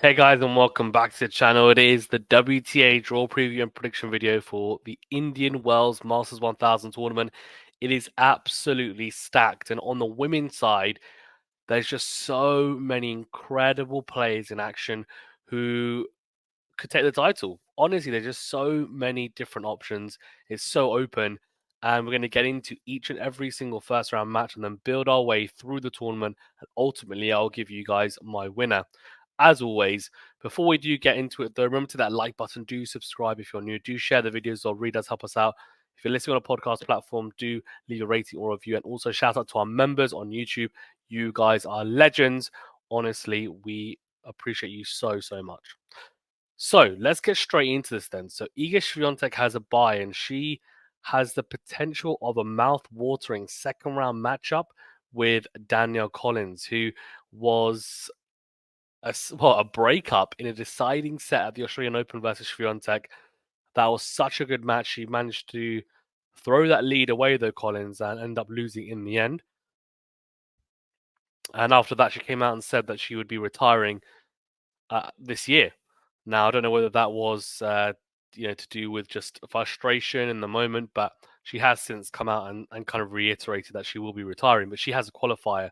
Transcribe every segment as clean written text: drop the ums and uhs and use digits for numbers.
Hey guys, and welcome back to the channel. It is the WTA draw preview and prediction video for the Indian Wells Masters 1000 tournament. It is absolutely stacked, and on the women's side, there's just so many incredible players in action who could take the title. Honestly, there's just so many different options. It's so open, and we're going to get into each and every single first round match and then build our way through the tournament. And ultimately, I'll give you guys my winner. As always, before we do get into it, though, remember to that like button. Do subscribe if you're new. Do share the videos or read us, help us out. If you're listening on a podcast platform, do leave a rating or review. And also shout out to our members on YouTube. You guys are legends. Honestly, we appreciate you so much. So let's get straight into this then. So Iga Swiatek has a bye, and she has the potential of a mouth-watering second round matchup with Danielle Collins, who was a breakup in a deciding set at the Australian Open versus Swiatek. That was such a good match. She managed to throw that lead away, though, Collins, and end up losing in the end. And after that, she came out and said that she would be retiring this year. Now, I don't know whether that was to do with just frustration in the moment, but she has since come out and kind of reiterated that she will be retiring. But she has a qualifier,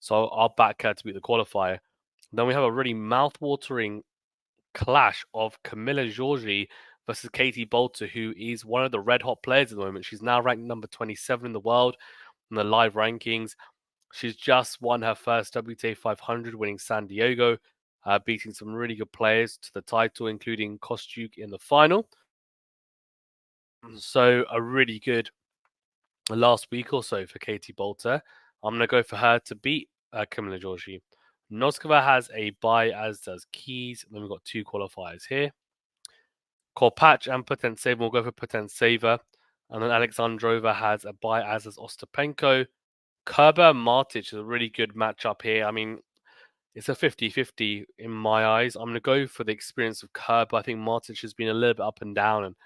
so I'll back her to beat the qualifier. Then we have a really mouth-watering clash of Camila Giorgi versus Katie Boulter, who is one of the red-hot players at the moment. She's now ranked number 27 in the world in the live rankings. She's just won her first WTA 500, winning San Diego, beating some really good players to the title, including Kostyuk in the final. So a really good last week or so for Katie Boulter. I'm going to go for her to beat Camila Giorgi. Noskova has a bye, as does Keys. And then we've got two qualifiers here. Korpach and Potentseva will go for Potentseva. And then Alexandrova has a bye, as does Ostapenko. Kerber and Martic is a really good matchup here. I mean, it's a 50-50 in my eyes. I'm going to go for the experience of Kerber. I think Martic has been a little bit up and down, and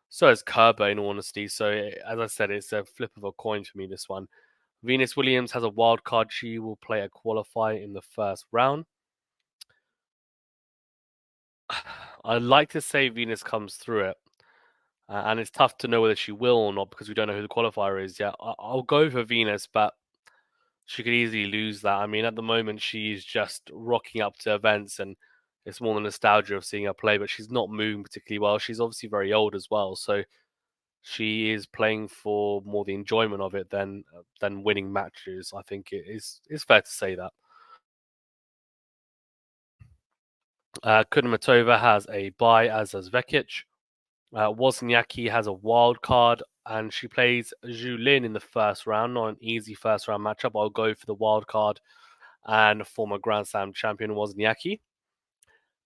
so has Kerber, in all honesty. So, as I said, it's a flip of a coin for me, this one. Venus Williams has a wild card. She will play a qualifier in the first round. I'd like to say Venus comes through it. And it's tough to know whether she will or not because we don't know who the qualifier is yet. I'll go for Venus, but she could easily lose that. I mean, at the moment, she's just rocking up to events, and it's more the nostalgia of seeing her play, but she's not moving particularly well. She's obviously very old as well, so she is playing for more the enjoyment of it than winning matches. I think it's fair to say that. Kudermetova has a bye, as does Vekic. Wozniacki has a wild card, and she plays Zhu Lin in the first round. Not an easy first round matchup. I'll go for the wild card and former Grand Slam champion Wozniacki.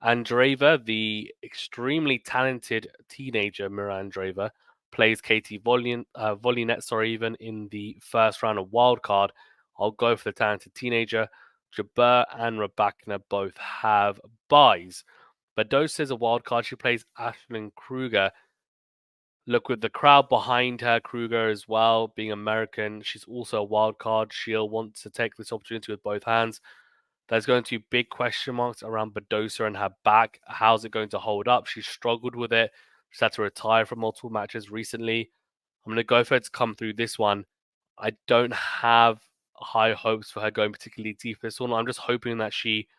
Andreeva, the extremely talented teenager Mira Andreeva, plays Katie Volynet, even in the first round of wild card. I'll go for the talented teenager. Jabeur and Rybakina both have byes. Badosa is a wild card. She plays Ashlyn Kruger. Look, with the crowd behind her, Kruger as well, being American, she's also a wild card. She'll want to take this opportunity with both hands. There's going to be big question marks around Badosa and her back. How's it going to hold up? She's struggled with it. She's had to retire from multiple matches recently. I'm going to go for her to come through this one. I don't have high hopes for her going particularly deep this one. I'm just hoping that she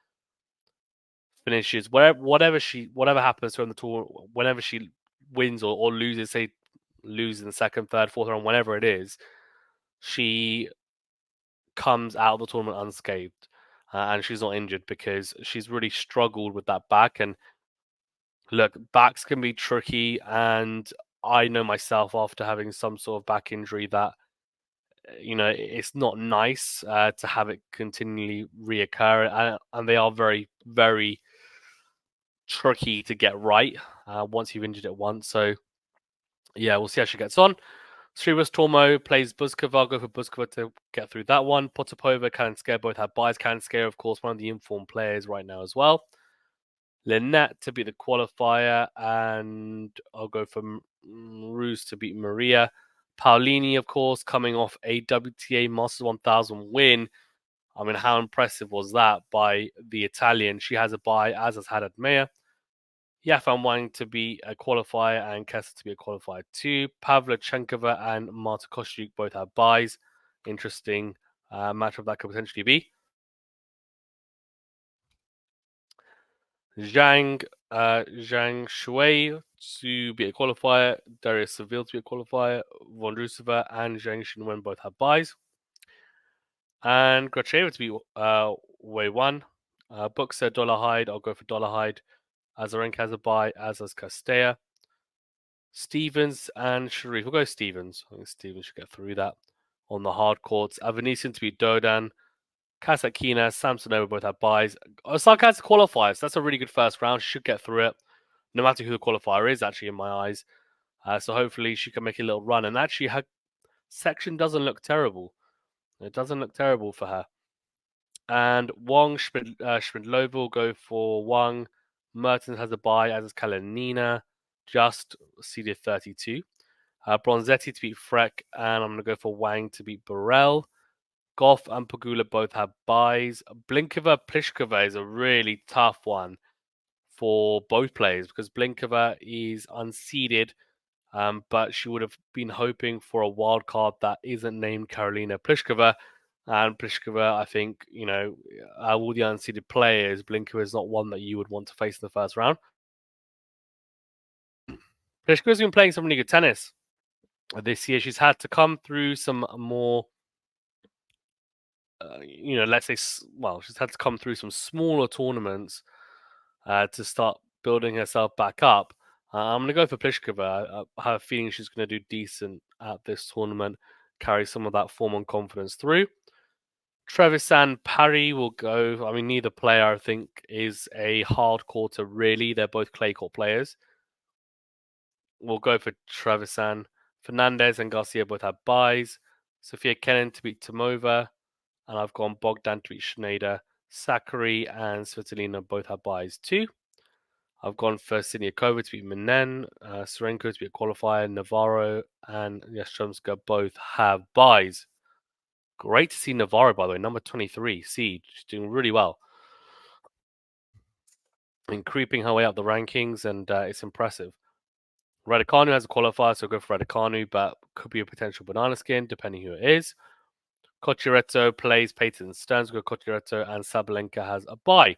finishes whatever happens to her in the tour, whenever she wins or loses, say loses in the second, third, fourth round, whenever it is, she comes out of the tournament unscathed. And she's not injured because she's really struggled with that back. And look, backs can be tricky, and I know myself after having some sort of back injury that it's not nice to have it continually reoccur, and they are very, very tricky to get right once you've injured it once. So yeah, we'll see how she gets on. Srivas Tormo plays Buzkova. I'll go for Buzkova to get through that one. Potapova, Kalinskaya both have byes. Kalinskaya, of course, one of the informed players right now as well. Lynette to beat the qualifier, and I'll go for Ruse to beat Maria. Paolini, of course, coming off a WTA Masters 1000 win. I mean, how impressive was that by the Italian? She has a bye, as has Haddad Meir. Yafan Wang to be a qualifier and Kessa to be a qualifier too. Pavlyuchenkova and Marta Kostyuk both have byes. Interesting matchup that could potentially be. Zhang Shui to be a qualifier. Daria Seville to be a qualifier. Vondrusova and Zhang Xinwen both have byes. And Gracheva to be way one. Buxer, Dollarhide. I'll go for Dollarhide. Azarenka has a bye, as does Castella. Stevens and Sharif. We'll go Stevens. I think Stevens should get through that on the hard courts. Avanesian to beat Dodan. Kasatkina, Samsonova both have byes. Osaka has qualifiers. That's a really good first round. She should get through it, no matter who the qualifier is, actually, in my eyes. So hopefully she can make a little run. And actually, her section doesn't look terrible. It doesn't look terrible for her. And Wang Schmidlova will go for Wang. Mertens has a bye, as is Kalinina. Just seeded 32. Bronzetti to beat Freck, and I'm going to go for Wang to beat Burrell. Gauff and Pagula both have byes. Blinkova Pliskova is a really tough one for both players because Blinkova is unseeded, but she would have been hoping for a wild card that isn't named Karolina Pliskova. And Pliskova, I think, all the unseeded players, Blinkova is not one that you would want to face in the first round. Pliskova's been playing some really good tennis this year. She's had to come through some more, let's say, she's had to come through some smaller tournaments to start building herself back up. I'm going to go for Pliskova. I have a feeling she's going to do decent at this tournament, carry some of that form and confidence through. Trevisan Parry will go. I mean, neither player, I think, is a hard courter, really. They're both clay court players. We'll go for Trevisan. Fernandez and Garcia both have byes. Sofia Kenin to beat Tomova. And I've gone Bogdan to beat Schneider. Sakari and Svitolina both have byes too. I've gone for Siniakova to beat Minen. Serenko to be a qualifier. Navarro and Yastremska both have byes. Great to see Navarro, by the way, number 23, seed. She's doing really well. And creeping her way up the rankings, and it's impressive. Raducanu has a qualifier, so go for Raducanu, but could be a potential banana skin, depending who it is. Cocciaretto plays Peyton Stearns, go Cocciaretto, and Sabalenka has a bye.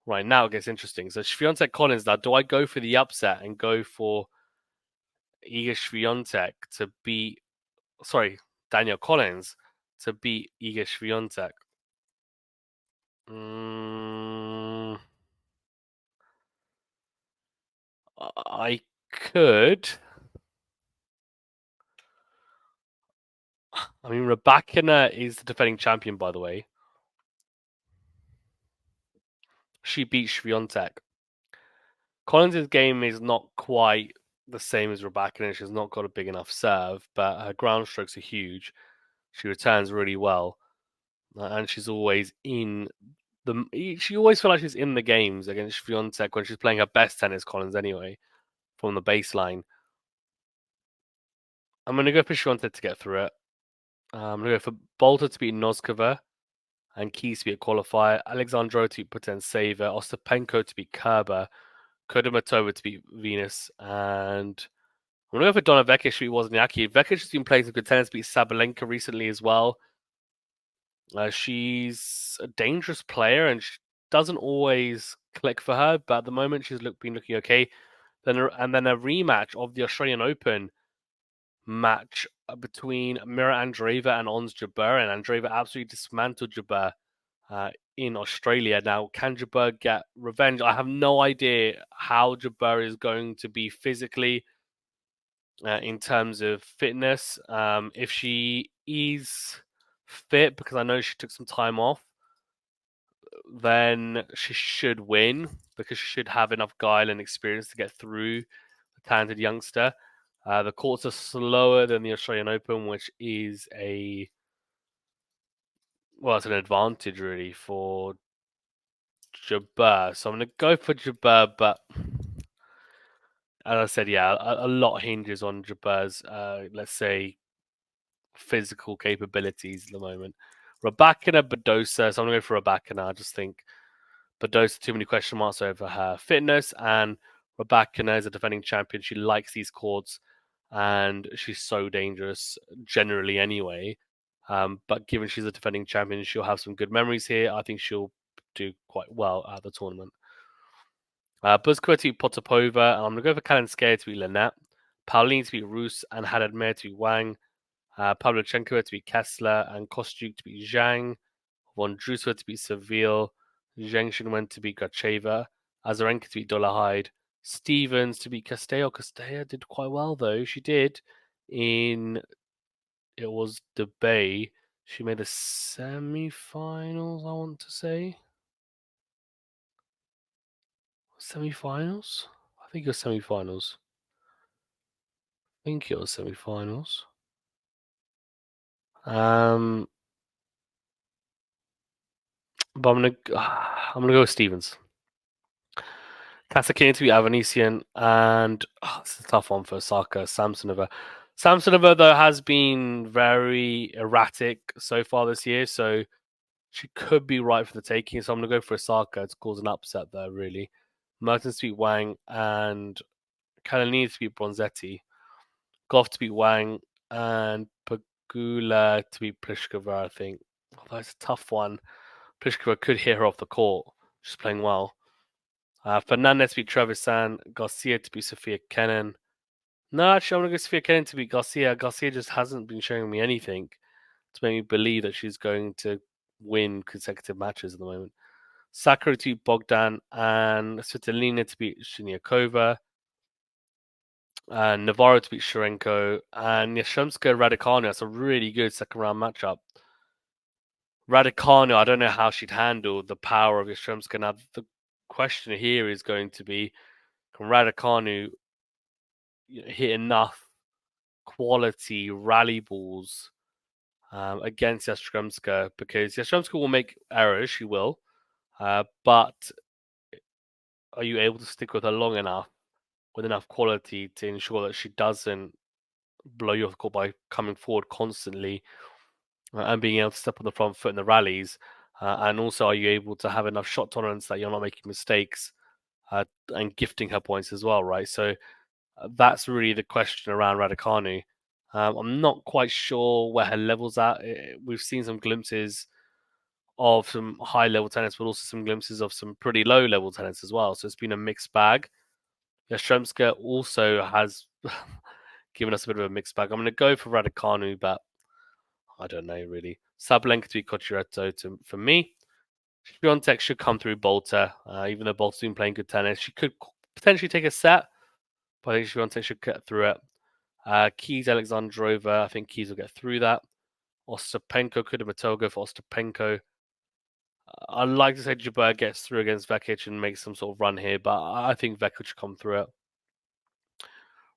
Right, now it gets interesting. So Swiatek Collins, now do I go for the upset and go for Iga Swiatek to beat, Danielle Collins to beat Iga Swiatek? I could. I mean, Rybakina is the defending champion, by the way. She beat Swiatek. Collins' game is not quite the same as Rybakina. She's not got a big enough serve, but her ground strokes are huge. She returns really well, and she's always in she always feels like she's in the games against Swiatek when she's playing her best tennis, Collins, anyway, from the baseline. I'm going to go for Swiatek to get through it. I'm going to go for Bolter to beat Noskova and Keys to be a qualifier. Alexandro to beat Potenseva. Ostapenko to beat Kerber. Kudermetova to beat Venus. And I'm going to go for Donna Vekic to beat Wozniacki. Vekic has been playing some good tennis, beat Sabalenka recently as well. She's a dangerous player and she doesn't always click for her, but at the moment she's been looking okay. Then a rematch of the Australian Open match between Mira Andreeva and Ons Jabeur, and Andreeva absolutely dismantled Jabeur in Australia. Now, can Jabeur get revenge? I have no idea how Jabeur is going to be physically in terms of fitness. If she is fit, because I know she took some time off, then she should win because she should have enough guile and experience to get through the talented youngster. The courts are slower than the Australian Open, which is it's an advantage really for Jabeur. So I'm going to go for Jabeur, but as I said, a lot hinges on Jabeur's, let's say, physical capabilities at the moment. Rybakina, Badosa. So I'm going to go for Rybakina. I just think Badosa, too many question marks over her fitness. And Rybakina is a defending champion. She likes these courts. And she's so dangerous generally anyway. But given she's a defending champion, she'll have some good memories here. I think she'll do quite well at the tournament. Buzkova to beat Potapova. I'm going to go for Kalinskaya to beat Lynette. Paolini to beat Rus and Hadadmir to beat Wang. Pavlyuchenkova to beat Kessler and Kostyuk to beat Zhang. Vondrousova to beat Seville. Zheng Xinwen to beat Gacheva. Azarenka to beat Dolahide. Stevens to beat Castello. Castello did quite well though. She did in it was the Bay. She made the semi-finals, I want to say. Semi-finals? I think it was semi-finals. But I'm gonna go with Stevens. Kasakina to be Avanesian, and it's a tough one for Osaka. Samsonova. Samsonova though has been very erratic so far this year, so she could be right for the taking. So I'm gonna go for Osaka to cause an upset there. Really, Mertens to beat Wang and Kalinina to beat Bronzetti. Gauff to beat Wang and Pegula to beat Pliskova. I think. Although it's a tough one. Pliskova could hit her off the court. She's playing well. Fernandez to beat Trevisan. Garcia to beat Sophia Kenin. No, actually, I'm going to go Sophia Kenin to beat Garcia. Garcia just hasn't been showing me anything to make me believe that she's going to win consecutive matches at the moment. Sakura to beat Bogdan and Svitolina to beat Shiniakova. And Navarro to beat Sharenko. And Yashemska Raducanu. That's a really good second round matchup. Raducanu, I don't know how she'd handle the power of Yashemska. Now, the question here is going to be, can Raducanu hit enough quality rally balls against Yastremska? Because Yastremska will make errors, she will, but are you able to stick with her long enough with enough quality to ensure that she doesn't blow you off the court by coming forward constantly and being able to step on the front foot in the rallies? And also, are you able to have enough shot tolerance that you're not making mistakes and gifting her points as well, right? So that's really the question around Raducanu. I'm not quite sure where her level's at. We've seen some glimpses of some high level tennis, but also some glimpses of some pretty low level tennis as well. So it's been a mixed bag. Yastremska also has given us a bit of a mixed bag. I'm going to go for Raducanu, but I don't know really. Sabalenka to beat Cocciaretto for me. Swiatek should come through Bolter, even though Bolter's been playing good tennis. She could potentially take a set, but I think Swiatek should get through it. Keys Alexandrova, I think Keys will get through that. Ostapenko, Kudermetova for Ostapenko. I'd like to say Jabeur gets through against Vekic and makes some sort of run here, but I think Vekic should come through it.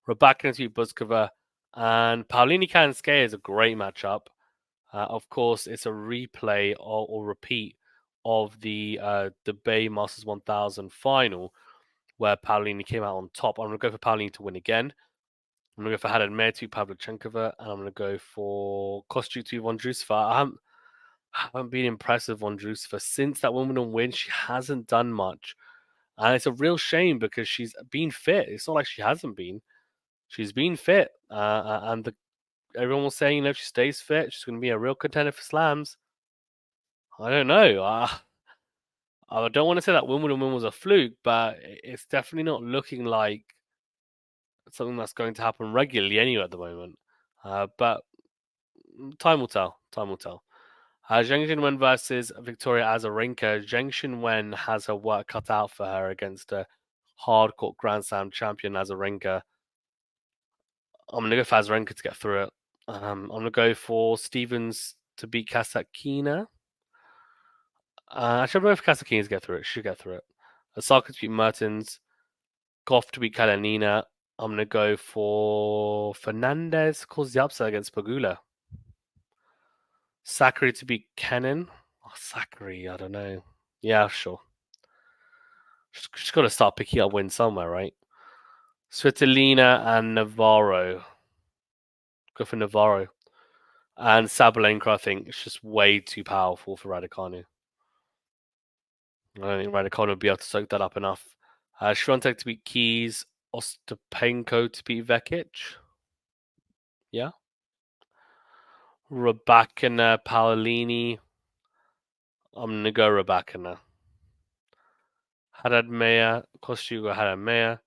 Rybakina to beat Buzkova, and Paolini Kalinskaya is a great matchup. Of course, it's a replay or repeat of the Bay Masters 1000 final, where Paolini came out on top. I'm going to go for Paolini to win again. I'm going to go for Hadadmir to Pavlyuchenkova, and I'm going to go for Kostyuk to Vondrousova. I haven't been impressed with Vondrousova since that Wimbledon win. She hasn't done much, and it's a real shame because she's been fit. It's not like she hasn't been. She's been fit, and everyone was saying, if she stays fit, she's going to be a real contender for slams. I don't know. I don't want to say that Wimbledon win was a fluke, but it's definitely not looking like something that's going to happen regularly anyway at the moment. But time will tell. Time will tell. Zheng Xinwen versus Victoria Azarenka. Zheng Xinwen has her work cut out for her against a hardcourt Grand Slam champion Azarenka. I'm going to go for Azarenka to get through it. I'm going to go for Stevens to beat Kasatkina. Actually, I'm going for Kasatkina to get through it. She should get through it. Osaka to beat Mertens. Gauff to beat Kalinina. I'm going to go for Fernandez, cause the upset against Pegula. Sakura to beat Kenin. Oh, Sakura, I don't know. Yeah, sure. She's got to start picking up wins somewhere, right? Svitolina and Navarro. Go for Navarro. And Sabalenka, I think, is just way too powerful for Raducanu. I don't think Raducanu would be able to soak that up enough. Swiatek to beat Keys, Ostapenko to beat Vekic. Yeah. Rybakina, Paolini. I'm going to go Rybakina. Haddad Meyer, Kostyuga Haddad Meyer.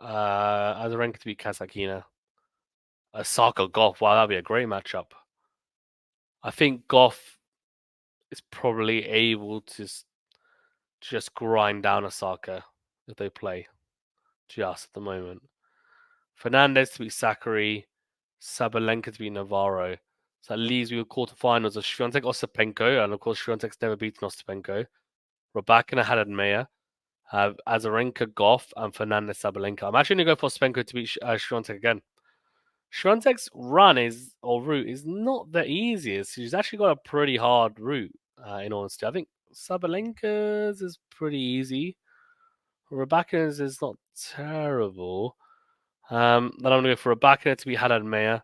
Azarenka to beat Kasatkina. Osaka Gauff. Wow, that'd be a great matchup. I think Gauff is probably able to just grind down Osaka if they play just at the moment. Fernandez to beat Sakari, Sabalenka to beat Navarro. So that leaves me with quarterfinals of Swiatek Ostapenko, and of course Swiatek's never beaten Ostapenko. Rybakina Haddad Meyer, Azarenka Gauff, and Fernandez Sabalenka. I'm actually going to go for Ostapenko to beat Swiatek again. Swiatek's route is not the easiest. She's actually got a pretty hard route, in honesty. I think Sabalenka's is pretty easy. Rybakina's is not terrible. Then I'm going to go for Rybakina to beat Haddad Meyer,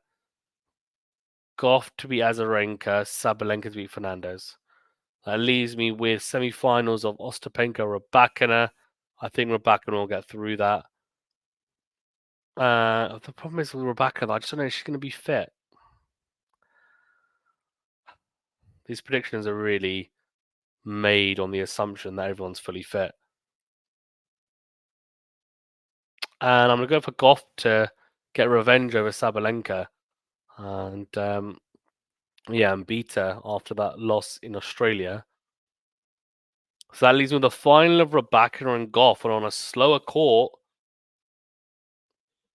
Gauff to beat Azarenka, Sabalenka to beat Fernandez. That leaves me with semi-finals of Ostapenko, Rybakina. I think Rybakina will get through that. The problem is with Rybakina, I just don't know if she's going to be fit. These predictions are really made on the assumption that everyone's fully fit. And I'm going to go for Gauff to get revenge over Sabalenka. And and beat her after that loss in Australia. So that leaves me with the final of Rybakina and Gauff, and on a slower court.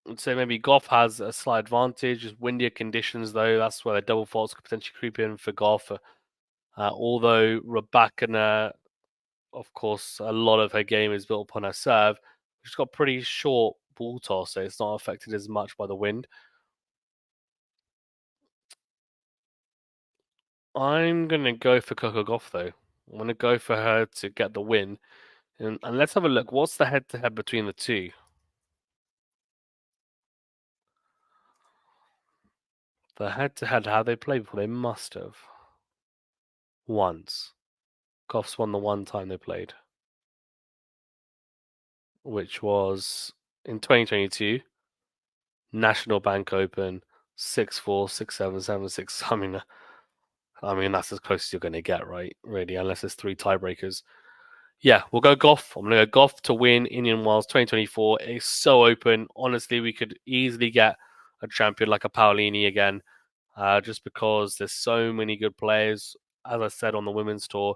I'd say maybe Gauff has a slight advantage. Just windier conditions, though. That's where the double faults could potentially creep in for Gauff. Although Rybakina, of course, a lot of her game is built upon her serve. She's got pretty short ball toss, so it's not affected as much by the wind. I'm going to go for Coco Gauff, though. I'm going to go for her to get the win. And let's have a look. What's the head-to-head between the two? The head-to-head, how they played before, they must have. Once. Gauff's won the one time they played. Which was in 2022. National Bank Open, 6-4, 6-7, 7-6. I mean, that's as close as you're going to get, right? Really, unless there's 3 tiebreakers. Yeah, we'll go Gauff. I'm going to go Gauff to win Indian Wells 2024. It's so open. Honestly, we could easily get a champion like a Paolini again, just because there's so many good players, as I said, on the women's tour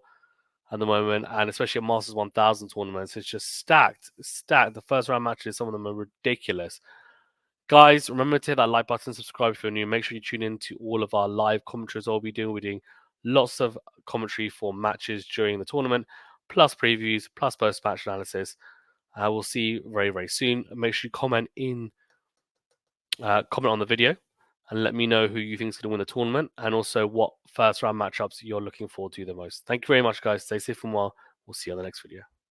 at the moment, and especially at Masters 1000 tournaments. It's just stacked. The first round matches, some of them are ridiculous. Guys, remember to hit that like button, subscribe if you're new. Make sure you tune in to all of our live commentaries I'll be doing. We're doing lots of commentary for matches during the tournament, plus previews, plus post-match analysis. We'll see you very, very soon. Make sure you comment on the video and let me know who you think is going to win the tournament and also what first round matchups you're looking forward to the most. Thank you very much, guys. Stay safe and well. We'll see you on the next video.